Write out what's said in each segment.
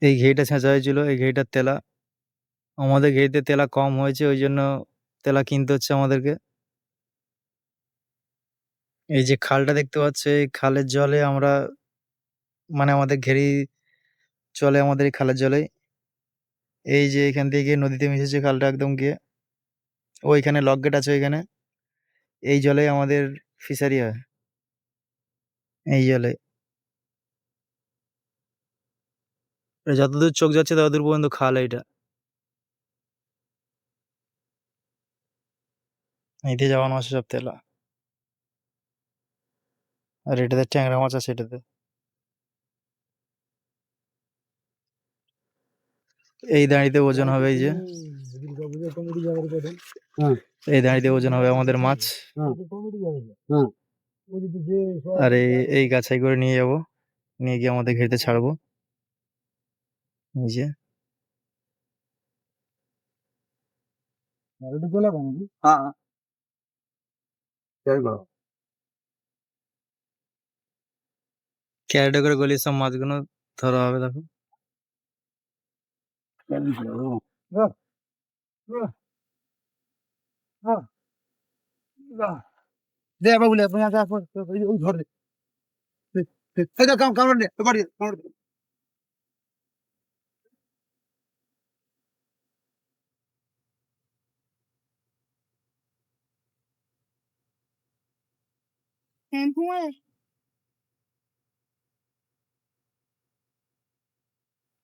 এই ঘেইটা ছেঁচা হয়েছিল, এই ঘেইটার তেলা। আমাদের ঘেইতে তেলা কম হয়েছে, ওই জন্য তেলা কিনতে হচ্ছে আমাদেরকে। এই যে খালটা দেখতে পাচ্ছ, এই খালের জলে আমরা মানে আমাদের ঘেরি চলে আমাদের এই খালের জলেই। এই যে এখান থেকে গিয়ে নদীতে মিশেছে খালটা একদম গিয়ে, ওইখানে লক গেট আছে ওইখানে। এই জলেই আমাদের ফিশারি হয়, এই জলে। যতদূর চোখ যাচ্ছে ততদূর পর্যন্ত খাল এইটা। এইতে যাওয়ানো মাছ সব তেলা, আর এটাতে ট্যাংরা মাছ আছে এটাতে। এই দাঁড়িতে ওজন হবে, এই যে এই দাঁড়িতে ওজন হবে আমাদের মাছ। আর এই গাছাই করে নিয়ে যাব, নিয়ে গিয়ে আমাদের ঘেরিতে ছাড়বো। এই যে ক্যারেটে করে গলিয়ে সব মাছগুলো ধরা হবে, দেখো।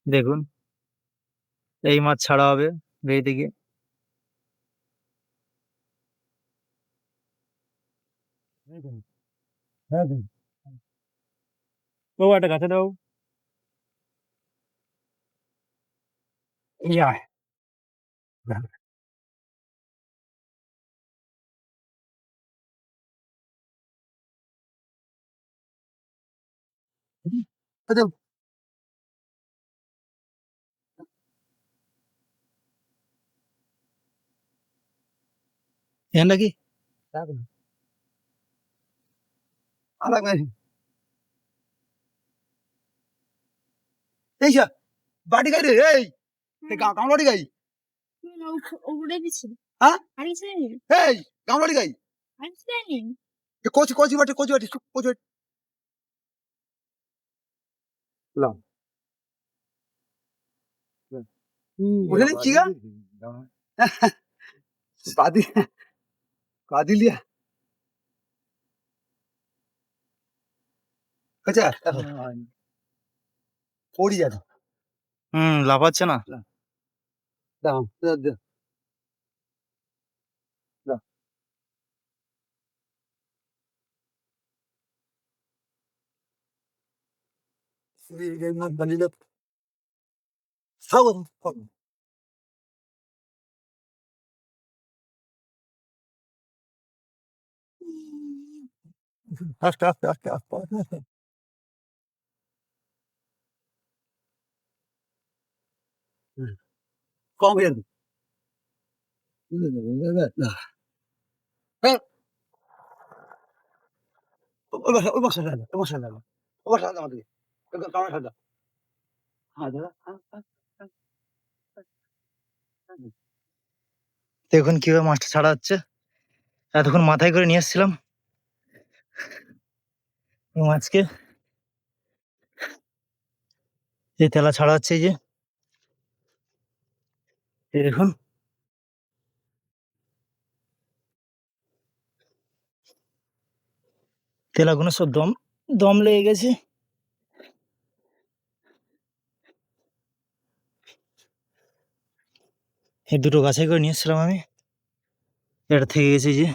দেখুন, এই মাছ ছাড়া হবে বেড়ি থেকে। ও একটা গাছে দাও। ইয়া ఏంటా কি এই যা বাড়ি গাই রে, এই গামলাড়ি গাই, হ্যাঁ এই গামলাড়ি গাই, কচি কচি বাটি কচি বাটি কচি বাটি লাও বুঝলি কি গা বাদি বাদিলিয়া আচ্ছা পড়ি যাবে। লাফাচ্ছে না। দাও দাও দাও আস্তে আস্তে আস্তে আস্তে কম গেল ওই বক্সা ওই বক্সা ওই বক্সা আমাদের কামড়া সাজা দেখুন কিভাবে মাছটা ছাড়া হচ্ছে। এতক্ষণ মাথায় করে নিয়ে এসেছিলাম মাছকে, এই তেলা ছাড়া হচ্ছে। এই যে এই দেখুন, তেলাগুলো সব দম দম লেগে গেছে। এই দুটো গাছাই করে নিয়ে এসেছিলাম আমি, এটা থেকে গেছে যে